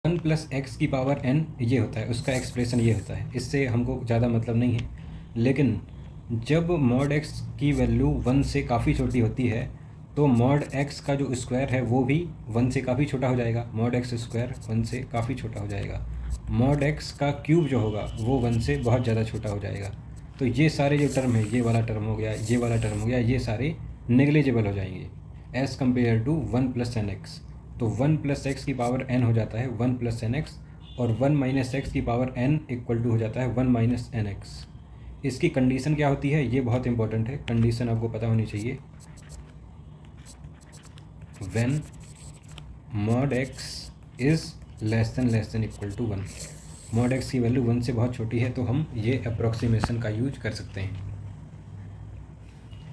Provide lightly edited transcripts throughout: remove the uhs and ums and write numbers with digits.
One plus x की power n ये होता है, उसका एक्सप्रेशन ये होता है। इससे हमको ज़्यादा मतलब नहीं है, लेकिन जब मॉड x की वैल्यू 1 से काफ़ी छोटी होती है तो मॉड x का जो स्क्वायर है वो भी 1 से काफ़ी छोटा हो जाएगा। मॉड x स्क्वायर 1 से काफ़ी छोटा हो जाएगा। मॉड x का क्यूब जो होगा वो 1 से बहुत ज़्यादा छोटा हो जाएगा। तो ये सारे जो टर्म है, ये वाला टर्म हो गया, ये वाला टर्म हो गया, ये सारे नेग्लिजिबल हो जाएंगे as compared to 1 plus n x. तो 1 प्लस एक्स की पावर n हो जाता है 1 प्लस एन एक्स, और 1 माइनस एक्स की पावर n इक्वल टू हो जाता है 1 माइनस एन एक्स। इसकी कंडीशन क्या होती है, ये बहुत इंपॉर्टेंट है, कंडीशन आपको पता होनी चाहिए। When mod x is less than equal to 1, mod x की वैल्यू 1 से बहुत छोटी है तो हम ये अप्रॉक्सीमेशन का यूज कर सकते हैं।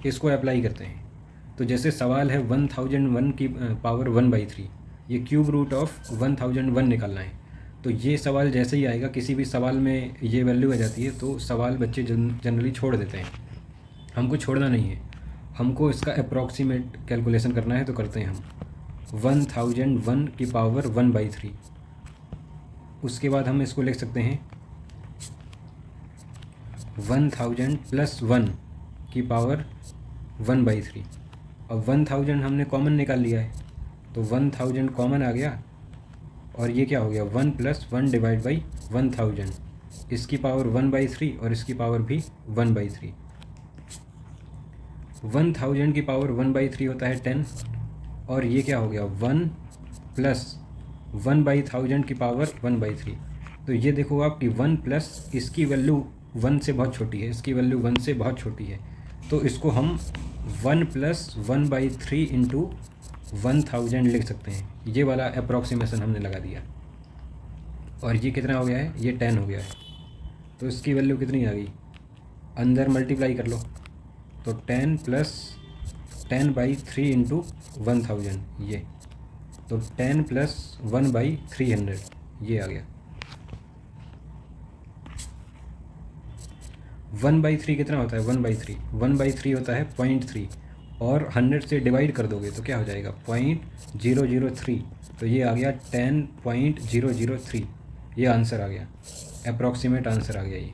इसको अप्लाई करते हैं। तो जैसे सवाल है 1001 की पावर 1/3, ये क्यूब रूट ऑफ 1001 निकालना है। तो ये सवाल जैसे ही आएगा, किसी भी सवाल में ये वैल्यू आ जाती है तो सवाल बच्चे जनरली छोड़ देते हैं। हमको छोड़ना नहीं है, हमको इसका अप्रॉक्सीमेट कैलकुलेशन करना है। तो करते हैं हम 1001 की पावर 1/3। उसके बाद हम इसको लिख सकते हैं 1000 प्लस 1 की पावर 1/3। अब 1000 हमने कॉमन निकाल लिया है, तो 1000 कॉमन आ गया, और ये क्या हो गया 1 प्लस 1 डिवाइड बाई 1000, इसकी पावर 1/3 और इसकी पावर भी 1/3। 1000 की पावर 1/3 होता है 10, और ये क्या हो गया 1 प्लस 1/1000 की पावर 1/3। तो ये देखो आपकी 1 प्लस इसकी वैल्यू 1 से बहुत छोटी है, इसकी वैल्यू 1 से बहुत छोटी है, तो इसको हम 1 प्लस 1/3 इंटू 1000 लिख सकते हैं। ये वाला अप्रॉक्सीमेशन हमने लगा दिया, और ये कितना हो गया है, ये 10 हो गया है। तो इसकी वैल्यू कितनी आ गई, अंदर मल्टीप्लाई कर लो, तो 10 प्लस 10/3 इंटू 1000, ये तो 10 प्लस 1/300 ये आ गया। 1/3 कितना होता है, 1/3 होता है 0.3, और 100 से डिवाइड कर दोगे तो क्या हो जाएगा 0.003। तो ये आ गया 10.003, ये आंसर आ गया, अप्रॉक्सीमेट आंसर आ गया ये।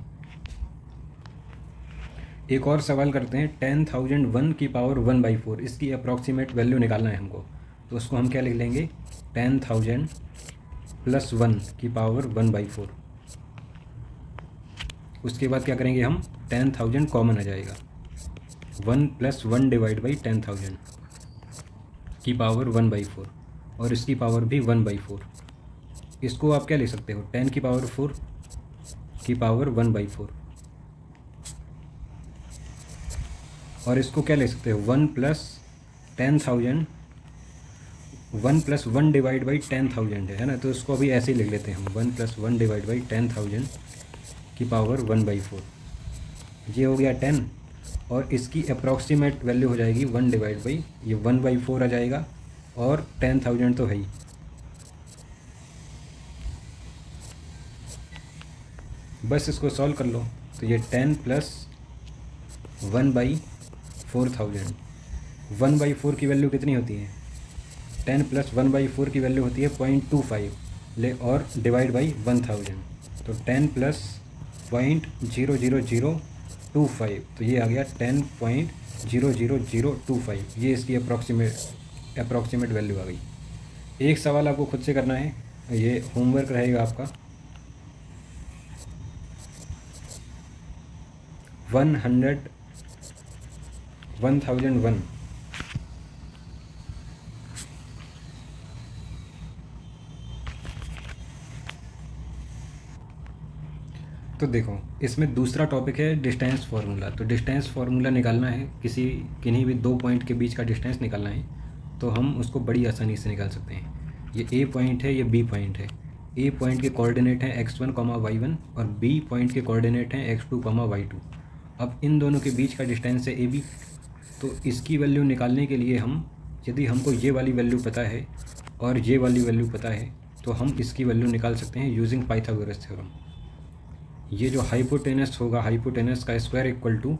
एक और सवाल करते हैं 10001 की पावर 1/4, इसकी अप्रॉक्सीमेट वैल्यू निकालना है हमको। तो उसको हम क्या लिख लेंगे 10000 प्लस 1 की पावर 1/4। उसके बाद क्या करेंगे हम 10000 कॉमन आ जाएगा, 1 प्लस 1 डिवाइड बाई 10000 की पावर 1/4, और इसकी पावर भी 1/4। इसको आप क्या ले सकते हो 10 की पावर 4 की पावर 1/4, और इसको क्या ले सकते हो 1 प्लस 10000, 1 प्लस 1 डिवाइड बाई 10000 है ना, तो इसको अभी ऐसे ही लिख लेते हैं हम 1 प्लस 1 डिवाइड बाई 10000 की पावर 1/4। ये हो गया 10, और इसकी अप्रॉक्सीमेट वैल्यू हो जाएगी 1 डिवाइड बाई ये 1/4 आ जाएगा, और 10000 तो है ही। बस इसको सॉल्व कर लो, तो ये 10 प्लस 1/4000, 1/4 की वैल्यू कितनी होती है, 10 प्लस 1/4 की वैल्यू होती है 0.25 ले, और डिवाइड बाई 1000, तो 10 प्लस 0.00025, तो ये आ गया 10.00025, ये इसकी अप्रॉक्सीमेट वैल्यू आ गई। एक सवाल आपको खुद से करना है, ये होमवर्क रहेगा आपका। 1001 तो देखो, इसमें दूसरा टॉपिक है डिस्टेंस फार्मूला। तो डिस्टेंस फार्मूला निकालना है, किन्हीं भी दो पॉइंट के बीच का डिस्टेंस निकालना है, तो हम उसको बड़ी आसानी से निकाल सकते हैं। ये ए पॉइंट है, ये बी पॉइंट है। ए पॉइंट के कोऑर्डिनेट हैं x1, y1, और बी पॉइंट के कोऑर्डिनेट हैं x2, y2। अब इन दोनों के बीच का डिस्टेंस है AB। तो इसकी वैल्यू निकालने के लिए हम, यदि हमको ये वाली वैल्यू पता है और ये वाली वैल्यू पता है, तो हम इसकी वैल्यू निकाल सकते हैं यूजिंग पाइथागोरस थ्योरम। ये जो हाइपोटेनस होगा, हाइपोटेनस का स्क्वायर इक्वल टू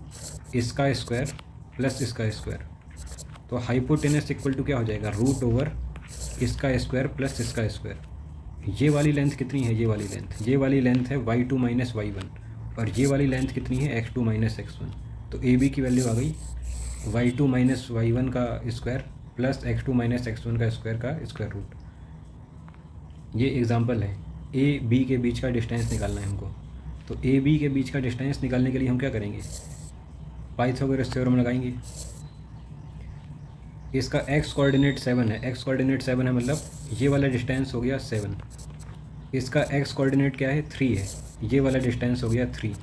इसका स्क्वायर प्लस इसका स्क्वायर। तो हाइपोटेनस इक्वल टू क्या हो जाएगा, रूट ओवर इसका स्क्वायर प्लस इसका स्क्वायर। ये वाली लेंथ कितनी है, ये वाली लेंथ है y2 माइनस y1 और ये वाली लेंथ कितनी है x2 माइनस x1। तो ए बी की वैल्यू आ गई y2 माइनस y1 का square plus x2 minus x1 का स्क्वायर रूट। ये एग्जांपल है, ए बी के बीच का डिस्टेंस निकालना है हमको। तो ए बी के बीच का डिस्टेंस निकालने के लिए हम क्या करेंगे, पाइथागोरस थ्योरम लगाएंगे। इसका x कोऑर्डिनेट 7 है, x कोऑर्डिनेट 7 है मतलब ये वाला डिस्टेंस हो गया 7। इसका x कोऑर्डिनेट क्या है 3 है, ये वाला डिस्टेंस हो गया 3।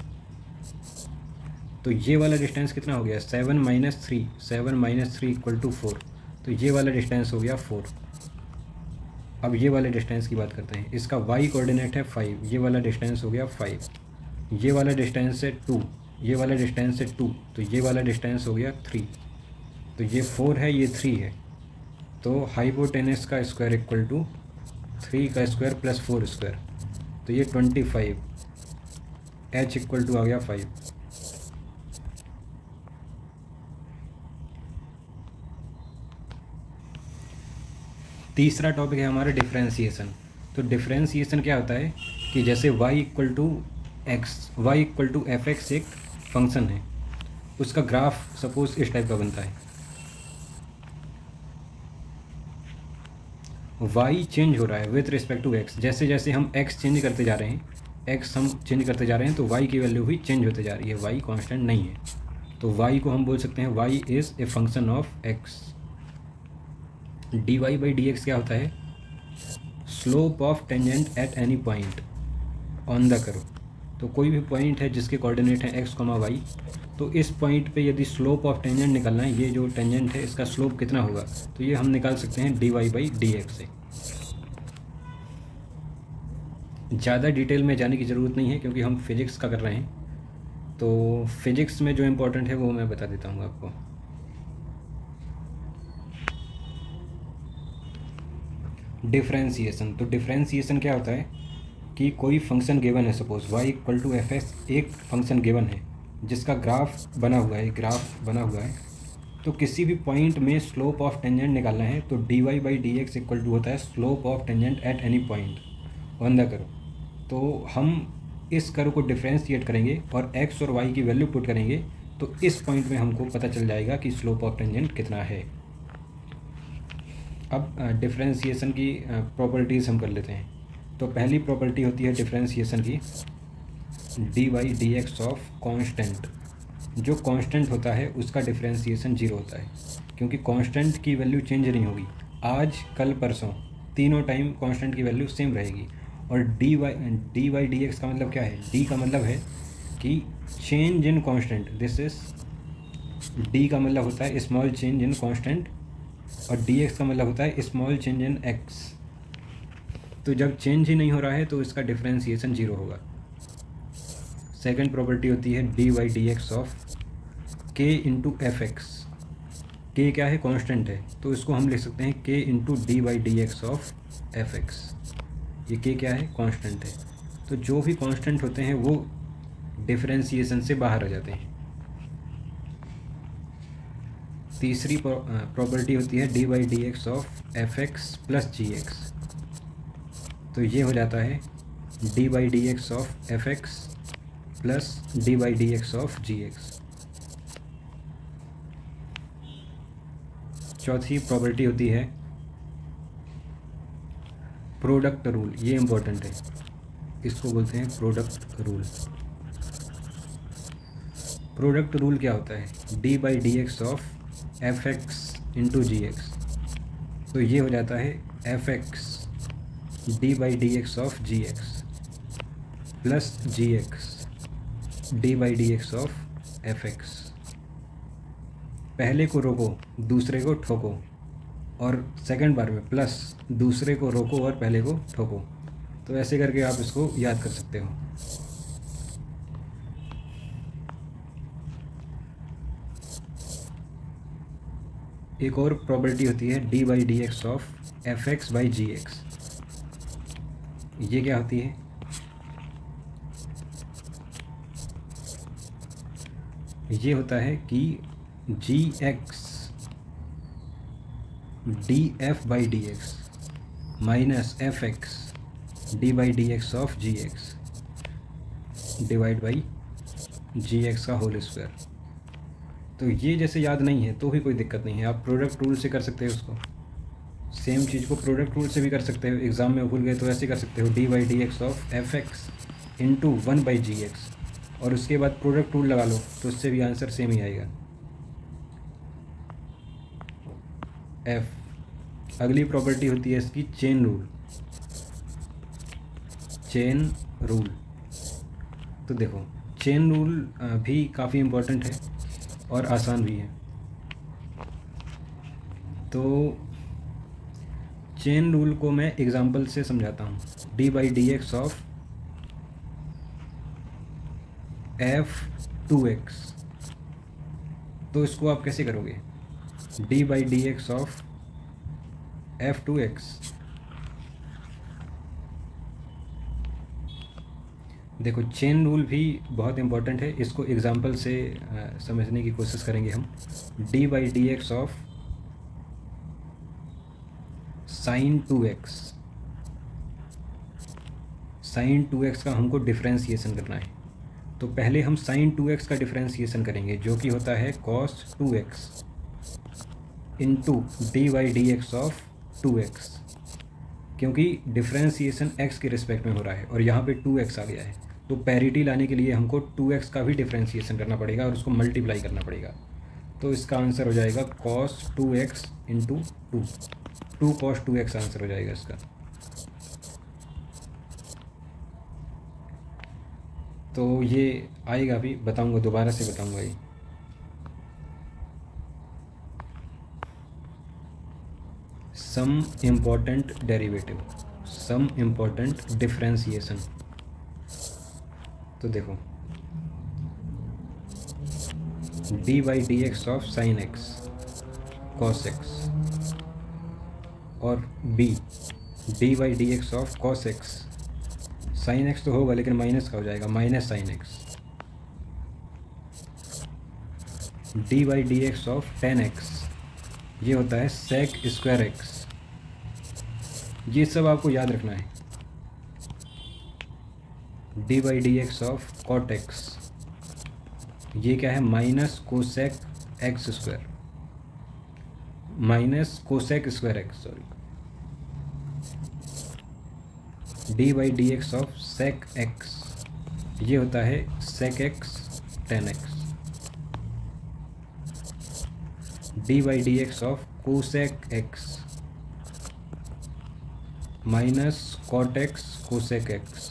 तो ये वाला डिस्टेंस कितना हो गया 7 माइनस 3, 7 माइनस 3 इक्वल टू 4। तो ये वाला डिस्टेंस हो गया 4। अब ये वाले डिस्टेंस की बात करते हैं। इसका y कोऑर्डिनेट है 5, ये वाला डिस्टेंस हो गया 5। ये वाला डिस्टेंस है 2, ये वाला डिस्टेंस है 2, तो ये वाला डिस्टेंस हो गया 3। तो ये 4 है, ये 3 है। तो हाइपोटेनस का स्क्वायर इक्वल टू 3 का स्क्वायर प्लस 4 स्क्वायर, तो ये 25। h इक्वल टू आ गया 5। तीसरा टॉपिक है हमारा डिफ्रेंसीसन। तो डिफ्रेंसीसन क्या होता है कि जैसे y equal to f x एक फंक्शन है, उसका ग्राफ सपोज इस टाइप का बनता है। y चेंज हो रहा है विथ रिस्पेक्ट टू x, जैसे जैसे हम x चेंज करते जा रहे हैं, तो y की वैल्यू भी चेंज होते जा रही है, y कांस्टेंट नहीं है। तो y को हम बोल सकते हैं y is a function of x। dy by D x क्या होता है, slope of tangent at any point on the curve. तो कोई भी पॉइंट है जिसके कोऑर्डिनेट है x, y, तो इस पॉइंट पे यदि स्लोप ऑफ टेंजेंट निकालना है, ये जो टेंजेंट है इसका स्लोप कितना होगा, तो ये हम निकाल सकते हैं dy बाई डी एक्स से। ज़्यादा डिटेल में जाने की ज़रूरत नहीं है क्योंकि हम फिज़िक्स का कर रहे हैं। तो फिज़िक्स में जो इम्पोर्टेंट है वो मैं बता देता हूँ आपको। डिफ्रेंसीसन, तो डिफ्रेंसीसन क्या होता है कि कोई फंक्शन गिवन है, suppose y equal to f x एक फंक्शन गिवन है जिसका ग्राफ बना हुआ है, तो किसी भी पॉइंट में स्लोप ऑफ टेंजेंट निकालना है तो dy by D x equal to होता है slope of tangent at any point on the curve. तो हम इस कर्व को डिफ्रेंशिएट करेंगे और x और y की वैल्यू पुट करेंगे, तो इस पॉइंट में हमको पता चल जाएगा कि स्लोप ऑफ टेंजेंट कितना है। अब डिफ्रेंशिएशन की प्रॉपर्टीज़ हम कर लेते हैं। तो पहली प्रॉपर्टी होती है डिफ्रेंशिएशन की, D by D x of constant. जो कांस्टेंट होता है उसका डिफ्रेंशिएशन 0 होता है, क्योंकि कांस्टेंट की वैल्यू चेंज नहीं होगी। आज कल परसों तीनों टाइम कांस्टेंट की वैल्यू सेम रहेगी। और डी बाई डी एक्स का मतलब क्या है, डी का मतलब है कि change in constant, this is D का मतलब होता है स्मॉल चेंज इन कांस्टेंट और dx का मतलब होता है स्मॉल चेंज इन x। तो जब चेंज ही नहीं हो रहा है तो इसका डिफ्रेंशिएशन 0 होगा। सेकंड प्रॉपर्टी होती है D by D x of k into F x. के क्या है, कांस्टेंट है, तो इसको हम लिख सकते हैं k into d by D x of f x. ये k क्या है, कांस्टेंट है। तो जो भी कांस्टेंट होते हैं वो डिफ्रेंशिएशन से बाहर आ जाते हैं। तीसरी प्रॉपर्टी होती है D by D x of f x plus g x. तो ये हो जाता है D by D x of f x plus d by D x of g x. चौथी प्रॉपर्टी होती है प्रोडक्ट रूल। ये इम्पोर्टेंट है, इसको बोलते हैं प्रोडक्ट रूल। प्रोडक्ट रूल क्या होता है, D by D x of f x into g x. तो ये हो जाता है f x D by D x of g x plus g x D by D x of f x. पहले को रोको दूसरे को ठोको, और सेकंड बार में प्लस दूसरे को रोको और पहले को ठोको। तो ऐसे करके आप इसको याद कर सकते हो। एक और प्रॉपर्टी होती है D by D x of f x by g x. ये क्या होती है, ये होता है कि g x d f by D x minus f x D by D x of g x divide by g x का whole square. तो ये जैसे याद नहीं है तो भी कोई दिक्कत नहीं है, आप प्रोडक्ट रूल से कर सकते हो उसको। सेम चीज़ को प्रोडक्ट रूल से भी कर सकते हो, एग्ज़ाम में भूल गए तो ऐसे कर सकते हो, d by D x of f x into 1 by g x, और उसके बाद प्रोडक्ट रूल लगा लो तो उससे भी आंसर सेम ही आएगा। एफ अगली प्रॉपर्टी होती है इसकी चेन रूल। चेन रूल तो देखो, चेन रूल भी काफ़ी इम्पोर्टेंट है और आसान भी है। तो चेन रूल को मैं एग्जांपल से समझाता हूँ। D by D x of F two x, तो इसको आप कैसे करोगे? D by D x of F two x. देखो चेन रूल भी बहुत इम्पोर्टेंट है, इसको एग्जांपल से समझने की कोशिश करेंगे हम। D by D x of sine two x, sine two x का हमको डिफ्रेंसीसन करना है। तो पहले हम साइन टू एक्स का डिफ्रेंसीसन करेंगे जो कि होता है cos two x into d by D x of two x, क्योंकि डिफ्रेंसीसन एक्स के रिस्पेक्ट में हो रहा है और यहाँ पे टू एक्स आ गया है, तो पैरिटी लाने के लिए हमको टू एक्स का भी डिफ्रेंसीसन करना पड़ेगा और उसको मल्टीप्लाई करना पड़ेगा। तो इसका आंसर हो जाएगा cos two x into two cos two x answer हो जाएगा इसका। तो ये आएगा भी, बताऊंगा, दोबारा से बताऊंगा ये। Some important derivative, some important differentiation. तो देखो d by D x of sine x cos x, और बी d by D x of cos x, sine x तो होगा लेकिन माइनस का हो जाएगा, minus sine x, D by D x of tan x, ये होता है सेक स्क्वायर एक्स। ये सब आपको याद रखना है। D by D x of cot x, ये क्या है? Minus cosec x square, minus cosec square x, sorry. D by D x of sec x, ये होता है sec x tan x. D by D x of cosec x, minus cot x cosec x.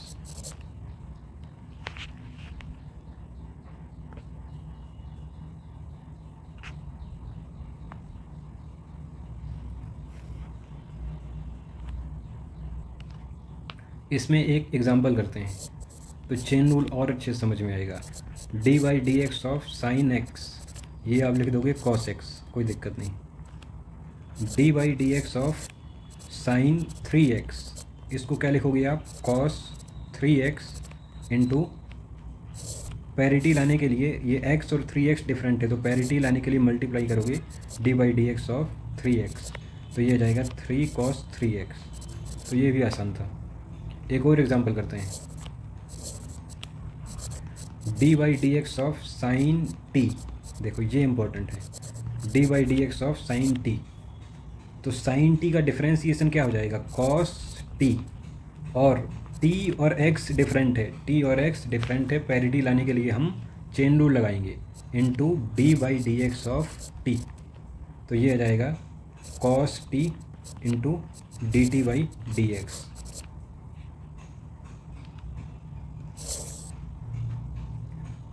इसमें एक example करते हैं तो chain rule और अच्छे से समझ में आएगा। D by D x of sine x, ये आप लिख दोगे कॉस एक्स, कोई दिक्कत नहीं। D by D x of sine three x, इसको क्या लिखोगे आप? Cos three x into, parity लाने के लिए ये x और 3x डिफरेंट है तो पैरिटी लाने के लिए मल्टीप्लाई करोगे D by D x of 3x, तो ये हो जाएगा 3 cos 3x। तो ये भी आसान था। एक और एग्जांपल करते हैं। D by D x of sign T, देखो ये इंपॉर्टेंट है। D by D x of sign T, तो साइन टी का डिफ्रेंसीसन क्या हो जाएगा? कॉस टी, और टी और एक्स डिफरेंट है, टी और एक्स डिफरेंट है, पैरिटी लाने के लिए हम चेन रूल लगाएंगे into D by D x of T, तो ये आ जाएगा cos T into D T by D x.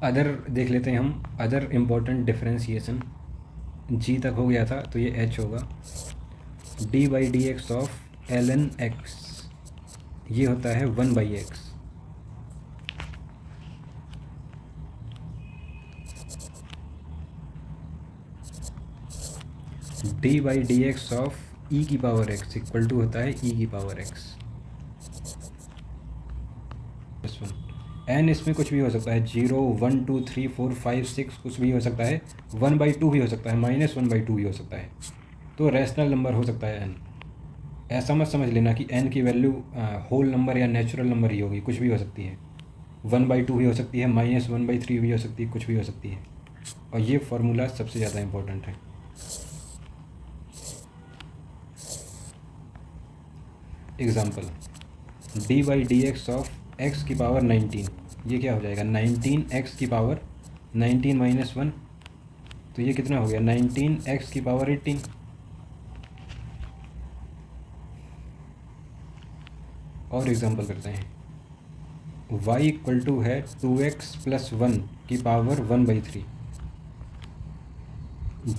Other देख लेते हैं हम, अदर इम्पोर्टेंट डिफ्रेंसीसन। जी तक हो गया था तो ये एच होगा। D by D x of L N X, ये होता है 1 by X. D by D x of E की पावर एक्स इक्वल टू होता है ई की पावर एक्स। एन इसमें कुछ भी हो सकता है, 0 1 2 3 4 5 6 कुछ भी हो सकता है, 1/2 भी हो सकता है, -1/2 भी हो सकता है, तो रैशनल नंबर हो सकता है एन। ऐसा मत समझ लेना कि n की वैल्यू होल नंबर या नेचुरल नंबर ही होगी, कुछ भी हो सकती है। 1/2 भी हो सकती है, -1/3 भी हो सकती है, कुछ भी हो सकती है। और ये फार्मूला सबसे ज़्यादा इम्पोर्टेंट है। एग्ज़ाम्पल, d/dx ऑफ x की पावर 19, ये क्या हो जाएगा? 19x की पावर 19 - 1, तो ये कितना हो गया? 19x की पावर 18। और एग्ज़ाम्पल करते हैं, y इक्वल टू है 2x + 1 की पावर 1/3।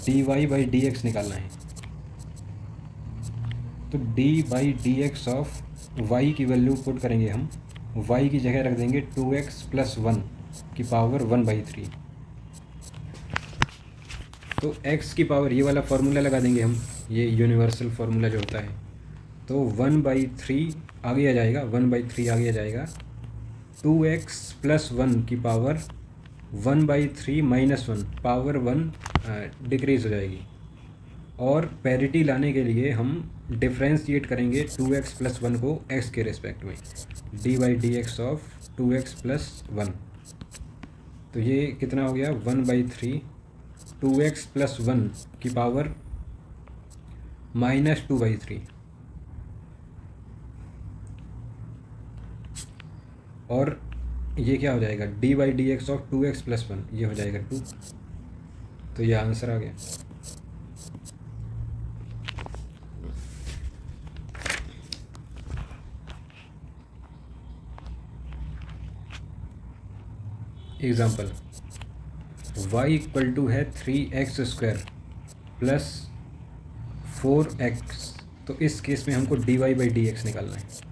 dy/dx निकालना है, तो d/dx ऑफ y की वैल्यू पुट करेंगे हम, y की जगह रख देंगे 2x + 1 की पावर 1/3। तो x की पावर, ये वाला फार्मूला लगा देंगे हम, ये यूनिवर्सल फार्मूला जो होता है। तो 1/3 आगे आ जाएगा, 1/3 आगे आ जाएगा, 2x + 1 की पावर 1/3 - 1 पावर 1 डिक्रीज़ हो जाएगी। और पैरिटी लाने के लिए हम डिफ्रेंशिएट करेंगे 2x + 1 को x के रिस्पेक्ट में, d/dx ऑफ 2x + 1। तो ये कितना हो गया? 1/3 2x + 1 की पावर -2/3। और ये क्या हो जाएगा? d/dx ऑफ 2x + 1, ये हो जाएगा 2। तो ये आंसर आ गया। एग्ज़ाम्पल, y इक्वल टू है 3x² + 4x। तो इस केस में हमको dy/dx निकालना है।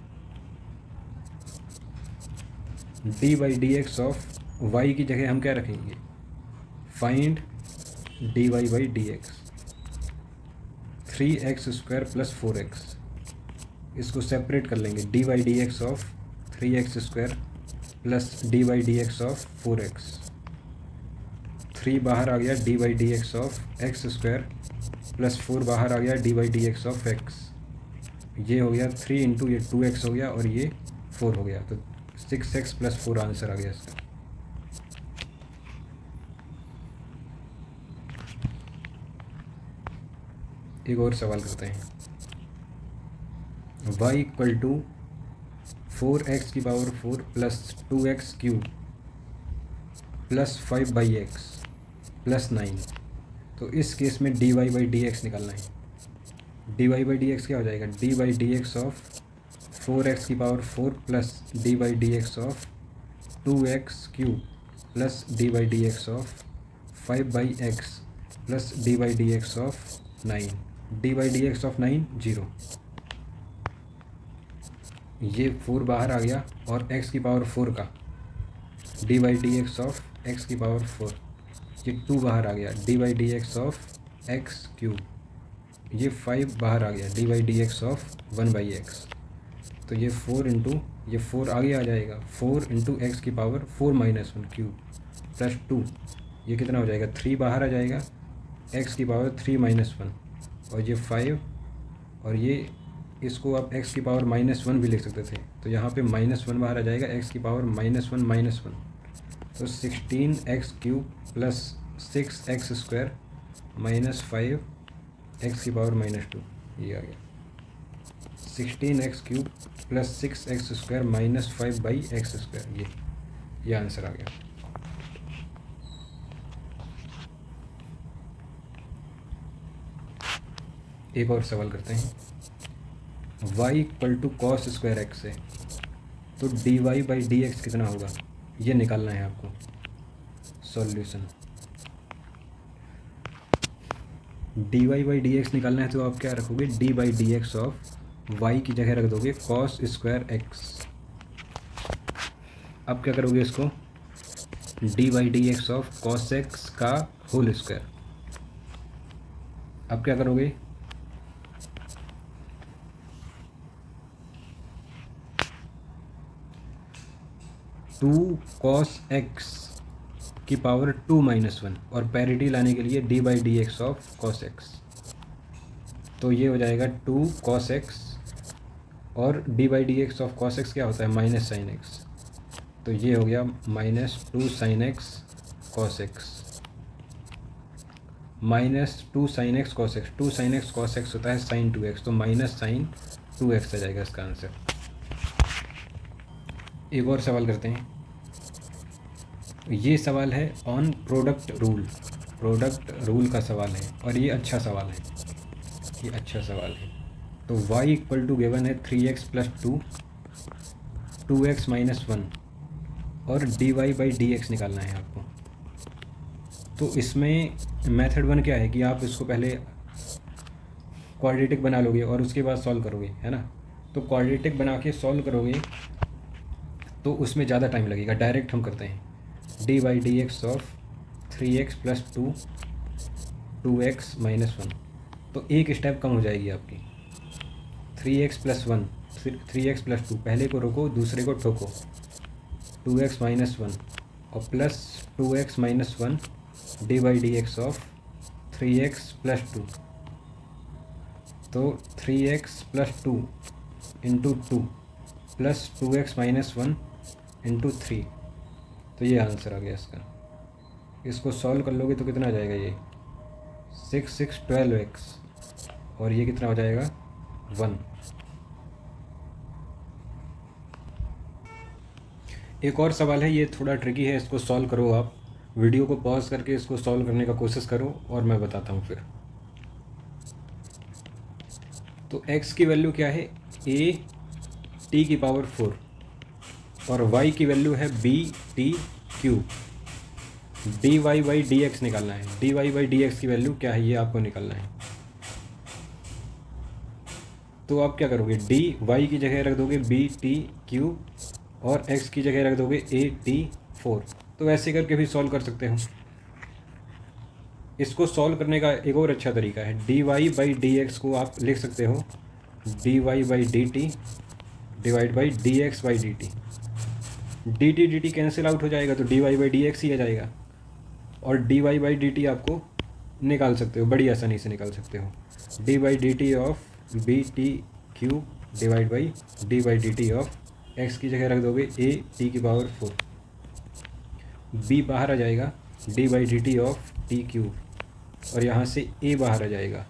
dy/dx ऑफ y की जगह हम क्या रखेंगे? Find dy/dx, 3x² + 4x। इसको सेपरेट कर लेंगे, dy/dx of 3x² + dy/dx of 4x। 3 बाहर आ गया, dy/dx ऑफ x² + 4 बाहर आ गया, dy/dx ऑफ x। ये हो गया 3 × ये 2x हो गया और ये 4 हो गया, तो 6x + 4 आंसर आ गया इसका। एक और सवाल करते हैं, y इक्वल टू 4x की पावर 4 + 2x³ + 5/x + 9। तो इस केस में dy/dx निकालना है। dy/dx क्या हो जाएगा? d/dx ऑफ 4x की power 4 + dy/dx of 2x³ + dy/dx of 5/x + dy/dx of 9। dy/dx of 9 0। ये 4 बाहर आ गया और x की पावर 4 का dy/dx ऑफ x की पावर 4, ये 2 बाहर आ गया, dy/dx ऑफ x³। ये 5 बाहर आ गया, dy/dx ऑफ 1/x। तो ये 4 × ये 4 आगे आ जाएगा, 4 × x की पावर 4 - 1³ + 2। ये कितना हो जाएगा? 3 बाहर आ जाएगा, x की पावर 3 - 1, और ये 5, और ये इसको आप x की पावर -1 भी लिख सकते थे। तो यहाँ पे -1 बाहर आ जाएगा, x की पावर -1 - 1, तो 16x³ + 6x² - 5 x की पावर -2, ये आ गया 16x³ + 6x² - 5/x²। ये आंसर आ गया। एक और सवाल करते हैं, y equal to cos² x है, तो dy/dx कितना होगा? ये निकालना है आपको। सॉल्यूशन, dy/dx निकालना है, तो आप क्या रखोगे? d/dx ऑफ y की जगह रख दोगे cos² x। अब क्या करोगे इसको? dy/dx ऑफ cos x का होल स्क्वायर। अब क्या करोगे? टू cos x की पावर 2 - 1, और पैरिटी लाने के लिए dy/dx ऑफ cos x। तो ये हो जाएगा 2 cos x और D by D x of cos x क्या होता है, माइनस साइन एक्स। तो ये हो गया -2 sign x cos x, -2 sign x cos x. 2 sign x cos x होता है साइन 2x, तो माइनस साइन 2x आ जाएगा इसका आंसर। एक और सवाल करते हैं। ये सवाल है on product rule, product rule का सवाल है और ये अच्छा सवाल है, ये अच्छा सवाल है। तो y इक्वल टू गिवन है 3x प्लस 2x माइनस 1 और dy बाई dx निकालना है आपको। तो इसमें मेथड 1 क्या है कि आप इसको पहले क्वाड्रेटिक बना लोगे और उसके बाद सॉल्व करोगे, है ना। तो क्वाड्रेटिक बना के सॉल्व करोगे तो उसमें ज़्यादा टाइम लगेगा। डायरेक्ट हम करते हैं D by D x of 3x plus 2x minus 1, तो एक स्टेप कम हो जाएगी आपकी। 3x प्लस 1, 3x प्लस 2, पहले को रोको दूसरे को ठोको, 2x माइनस 1 और plus 2x minus 1 D by D x of 3x plus 2। तो 3x plus 2 into 2 plus 2x minus 1 into 3, तो ये आंसर आ गया इसका। इसको सॉल्व कर लोगे तो कितना आ जाएगा, ये 6 12x और ये कितना हो जाएगा 1। एक और सवाल है, ये थोड़ा ट्रिकी है, इसको सॉल्व करो आप। वीडियो को पॉज करके इसको सॉल्व करने का कोशिश करो और मैं बताता हूँ फिर। तो x की वैल्यू क्या है, a t की पावर 4 और y की वैल्यू है b t cube. dy by dx निकालना है। dy बाई dx की वैल्यू क्या है ये आपको निकालना है। तो आप क्या करोगे, dy की जगह रख दोगे b t क्यूब और x की जगह रख दोगे a t 4। तो ऐसे करके भी सॉल्व कर सकते हो। इसको सॉल्व करने का एक और अच्छा तरीका है, dy बाई dx को आप लिख सकते हो dy by dt divide by dx by dt। dt cancel out हो जाएगा तो dy बाई dx ही आ जाएगा और dy बाई dt आपको निकाल सकते हो, बड़ी आसानी से निकाल सकते हो। D by d t of b t cube divide by d by d t of x की जगह रख दोगे a t की पावर 4, b बाहर आ जाएगा d by d t of t cube और यहाँ से a बाहर आ जाएगा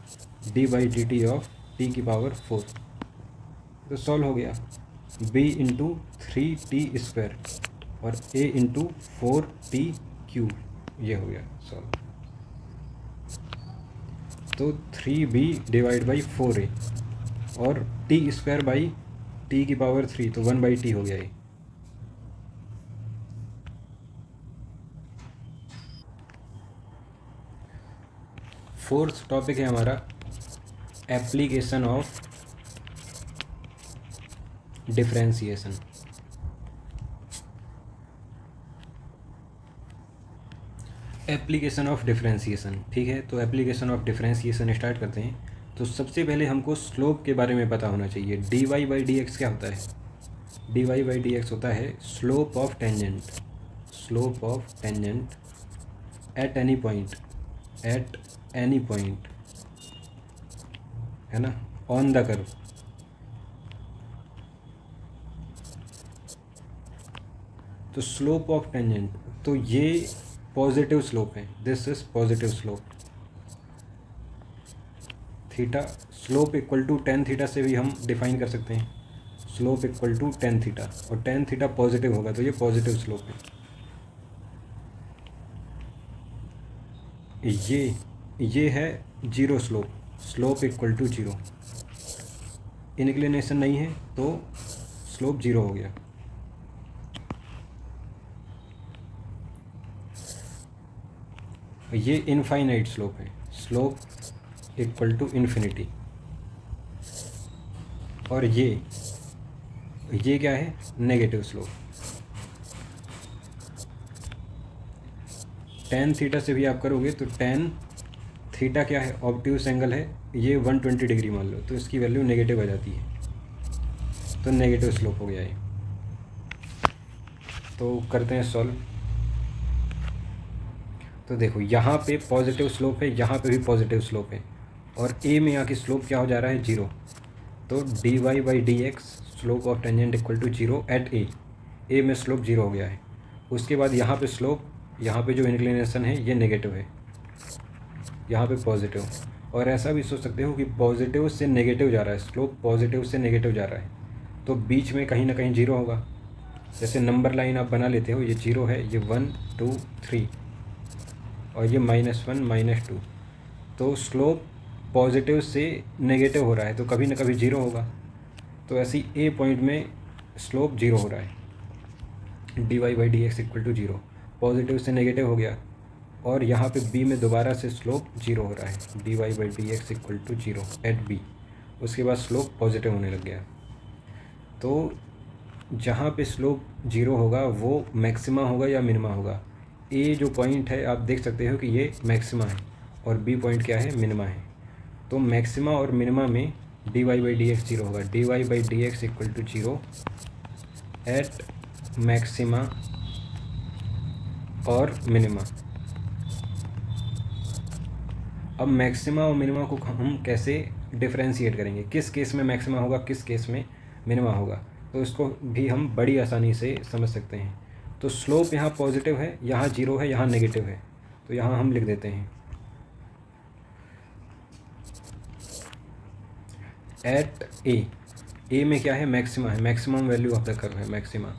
d by d t of t की पावर 4। तो सॉल्व हो गया, b इंटू 3t स्क्वायर और a इंटू 4t क्यूब, ये हो गया सॉल्व। तो 3b डिवाइड बाई 4a और t स्क्वायर बाई t की पावर 3, तो 1 बाई टी हो गया ये। फोर्थ टॉपिक है हमारा application of differentiation. Application of differentiation, ठीक है। तो एप्लीकेशन ऑफ डिफरेंशिएशन स्टार्ट करते हैं। तो सबसे पहले हमको स्लोप के बारे में पता होना चाहिए। D Y by D x क्या होता है, d Y by D x होता है slope of tangent, slope of tangent at any point, at any point, है ना, ऑन द कर्व। तो स्लोप ऑफ टेंजेंट, तो ये पॉजिटिव स्लोप है, this is positive slope. Theta slope equal to tan theta से भी हम डिफाइन कर सकते हैं, slope equal to tan theta, और टेन थीटा पॉजिटिव होगा तो ये पॉजिटिव स्लोप है। ये है zero slope, slope equal to zero. Inclination नहीं है तो स्लोप जीरो हो गया। ये इनफाइनाइट स्लोप है, स्लोप इक्वल टू इन्फिनिटी। और ये क्या है, नेगेटिव स्लोप। टेन थीटा से भी आप करोगे तो टेन थीटा क्या है, ऑब्ट्यूस एंगल है, ये 120 डिग्री मान लो, तो इसकी वैल्यू नेगेटिव आ जाती है, तो नेगेटिव स्लोप हो गया ये। तो करते हैं सॉल्व। तो देखो यहाँ पे पॉजिटिव स्लोप है, यहाँ पे भी पॉजिटिव स्लोप है, और ए में यहाँ की स्लोप क्या हो जा रहा है, जीरो। तो D Y by D X slope of tangent equal to zero at A में स्लोप जीरो हो गया है। उसके बाद यहाँ पे स्लोप, यहाँ पे जो इंक्लिनेशन है ये नेगेटिव है, यहाँ पे पॉजिटिव। और ऐसा भी सोच सकते हो कि पॉजिटिव से नेगेटिव जा रहा है, स्लोप पॉजिटिव से नेगेटिव जा रहा है, तो बीच में कहीं ना कहीं जीरो होगा। जैसे नंबर लाइन आप बना लेते हो, ये जीरो है, ये 1 2 3 और ये -1 -2, तो स्लोप पॉजिटिव से नेगेटिव हो रहा है, तो कभी ना कभी जीरो होगा। तो ऐसी ए पॉइंट में स्लोप जीरो हो रहा है, d Y by D x equal to zero, positive से नेगेटिव हो गया। और यहाँ पे बी में दोबारा से स्लोप जीरो हो रहा है, d Y by D x equal to zero at B. उसके बाद स्लोप पॉजिटिव होने लग गया। तो जहाँ पे स्लोप जीरो होगा वो मैक्सिमा होगा या मिनिमा होगा। ए जो पॉइंट है आप देख सकते हो कि ये मैक्सिमा है और बी पॉइंट क्या है, मिनिमा है। तो मैक्सिमा और मिनिमा में D Y by D X zero होगा, D Y by D x equal to zero at maxima और मिनिमा। अब मैक्सिमा और मिनिमा को हम कैसे डिफरेंशिएट करेंगे, किस केस में मैक्सिमा होगा, किस केस में मिनिमा होगा, तो इसको भी हम बड़ी आसानी से समझ सकते हैं। तो स्लोप यहाँ पॉजिटिव है, यहाँ जीरो है, यहाँ नेगेटिव है, तो यहाँ हम लिख देते हैं एट ए में क्या है, मैक्सिमा है, maximum value of the curve है मैक्सिमा।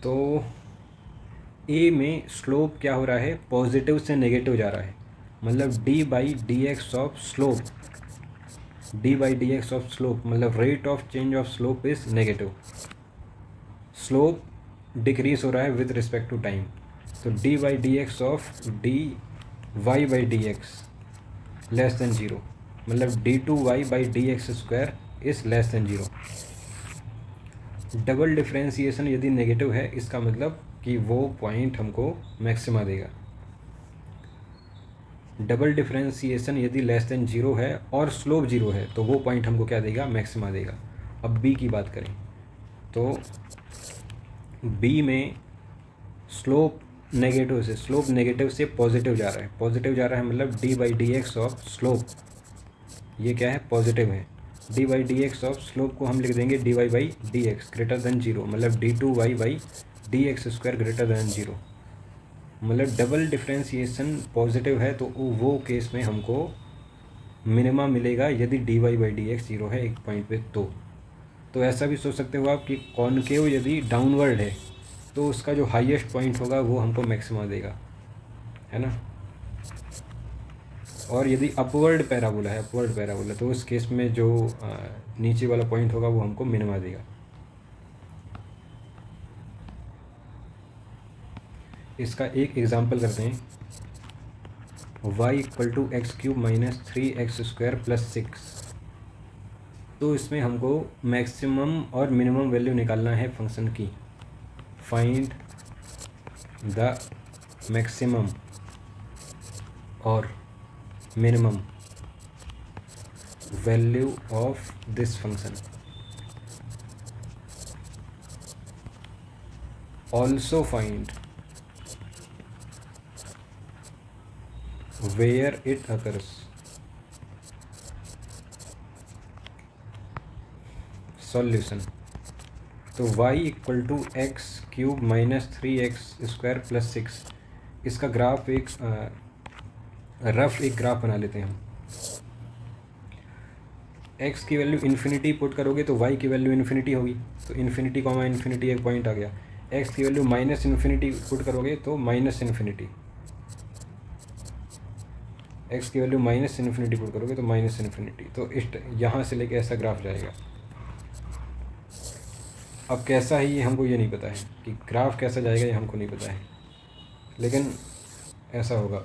तो ए में स्लोप क्या हो रहा है, पॉजिटिव से नेगेटिव जा रहा है, मतलब D by D x of slope, D by D x of slope मतलब rate of change of slope is negative. Slope decrease हो रहा है विद रिस्पेक्ट टू टाइम, तो D by D x of D Y by D X less than zero, मतलब D two Y by D X square is less than zero. Double differentiation यदि negative है, इसका मतलब कि वो point हमको maxima देगा। डबल डिफ्रेंसीसन यदि लेस दैन जीरो है और स्लोप जीरो है, तो वो पॉइंट हमको क्या देगा, मैक्सिमा देगा। अब बी की बात करें तो बी में स्लोप नेगेटिव से पॉजिटिव जा रहा है, पॉजिटिव जा रहा है मतलब D by D x of slope, ये क्या है, पॉजिटिव है। D by D x of slope को हम लिख देंगे D Y by D X greater than zero, मतलब D two Y by D X square greater than zero. मतलब डबल डिफ्रेंसीसन पॉजिटिव है तो वो केस में हमको मिनिमा मिलेगा यदि D Y by D X zero है एक पॉइंट पे। तो ऐसा भी सोच सकते हो आप कि कॉनकेव यदि डाउनवर्ड है तो उसका जो हाईएस्ट पॉइंट होगा वो हमको मैक्सिमा देगा, है ना। और यदि अपवर्ड पैराबोला है तो उस केस में जो नीचे वाला पॉइंट होगा वो हमको मिनिमा देगा। इसका एक एग्जांपल करते हैं, y equal to x cube minus 3x square plus 6। तो इसमें हमको मैक्सिमम और मिनिमम वैल्यू निकालना है फंक्शन की। फाइंड द मैक्सिमम और minimum value of this function. Also find where it occurs। Solution, तो y equal to x cube minus 3x square plus 6, इसका ग्राफ एक रफ एक ग्राफ बना लेते हैं हम। x की वैल्यू इन्फिनिटी पुट करोगे तो y की वैल्यू इन्फिनिटी होगी, तो इन्फिनिटी कॉमा इन्फिनिटी एक पॉइंट आ गया। x की वैल्यू माइनस इन्फिनिटी पुट करोगे तो माइनस इन्फिनिटी, x की वैल्यू माइनस इन्फिनिटी पुट करोगे तो माइनस इन्फिनिटी। तो इस यहाँ से लेके ऐसा ग्राफ जाएगा। अब कैसा है ये हमको ये नहीं पता है कि ग्राफ कैसा जाएगा, ये हमको नहीं पता है, लेकिन ऐसा होगा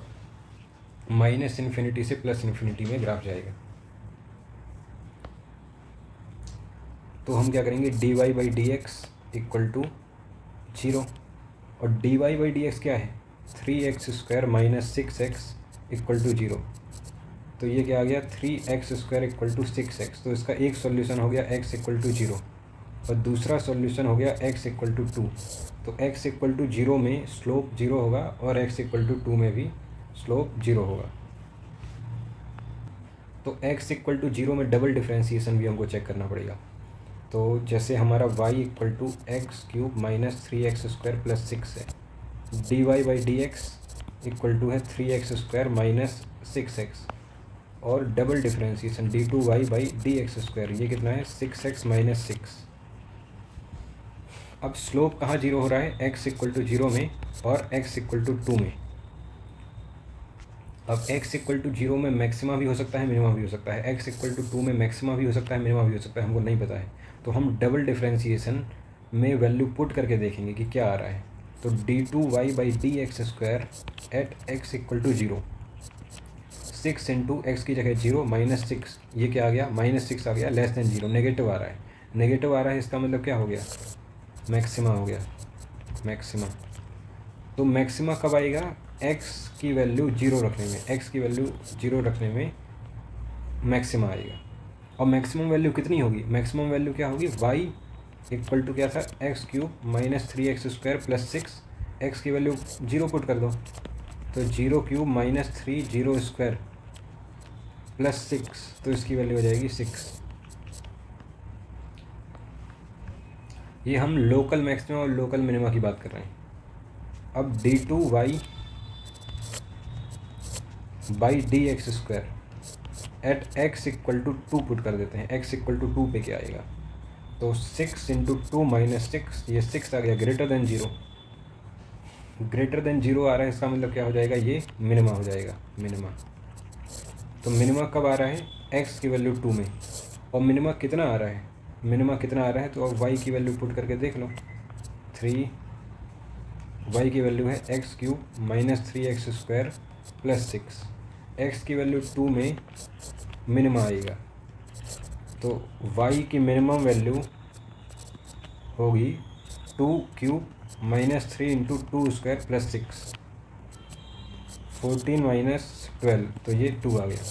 माइनस इन्फिनिटी से प्लस इन्फिनिटी में ग्राफ जाएगा। तो हम क्या करेंगे, D Y by D x equal to zero, और D Y by D x क्या है, 3x square minus 6x equal to zero. तो ये क्या आ गया, 3x square equal to 6x। तो इसका एक सॉल्यूशन हो गया x इक्वल टू जीरो और दूसरा सॉल्यूशन हो गया x इक्वल टू 2। तो x इक्वल टू जीरो में स्लोप जीरो होगा और x इक्वल टू 2 में भी स्लोप जीरो होगा। तो x इक्वल टू 0 में डबल डिफ्रेंसीसन भी हमको चेक करना पड़ेगा। तो जैसे हमारा y equal to x cube minus 3x² plus 6 है, dy by D x equal to है 3x² माइनस 6x, और double differentiation d2y by D X square ये कितना है 6x माइनस 6। अब स्लोप कहाँ जीरो हो रहा है, x इक्वल टू 0 में और x इक्वल टू 2 में। अब x इक्वल टू 0 में मैक्सिमा भी हो सकता है, मिनिमा भी हो सकता है, x इक्वल टू 2 में मैक्सिमा भी हो सकता है, मिनिमा भी हो सकता है, हमको नहीं पता है। तो हम डबल डिफ्रेंसीसन में वैल्यू पुट करके देखेंगे कि क्या आ रहा है। तो d2y by D X square at x equal to 0, 6 into X की जगह 0 माइनस 6, ये क्या आ गया -6 आ गया, लेस देन 0, नेगेटिव आ रहा है। नेगेटिव आ रहा है इसका मतलब क्या हो गया, मैक्सिमा हो गया, मैक्सिमा। तो मैक्सिमा कब आएगा, x की वैल्यू 0 रखने में, x की वैल्यू 0 रखने में मैक्सिमा आएगा। और मैक्सिमम वैल्यू कितनी होगी, मैक्सिमम वैल्यू क्या होगी, y इक्वल टू क्या था x cube minus 3x² plus 6, x की वैल्यू 0 पुट कर दो, तो 0 क्यूब माइनस 3 0² प्लस 6, तो इसकी वैल्यू हो जाएगी 6। ये हम लोकल मैक्सिमा और लोकल मिनिमा की बात कर रहे हैं। अब d2y by D X square at x equal to 2 put कर देते हैं, x इक्वल टू 2 पे क्या आएगा, तो 6 इंटू 2 माइनस 6, ये 6 आ गया, ग्रेटर देन 0, ग्रेटर देन 0 आ रहा है, इसका मतलब क्या हो जाएगा, ये मिनिमा हो जाएगा, मिनिमा। तो मिनिमा कब आ रहा है, x की वैल्यू 2 में, और मिनिमा कितना आ रहा है, मिनिमा कितना आ रहा है, तो अब y की वैल्यू पुट करके देख लो, 3, y की वैल्यू है x cube minus 3x² plus 6, x की वैल्यू 2 में मिनिमा आएगा, तो y की मिनिमम वैल्यू होगी 2 cube minus 3 into 2² plus 6, 14 minus 12, तो ये 2 आ गया।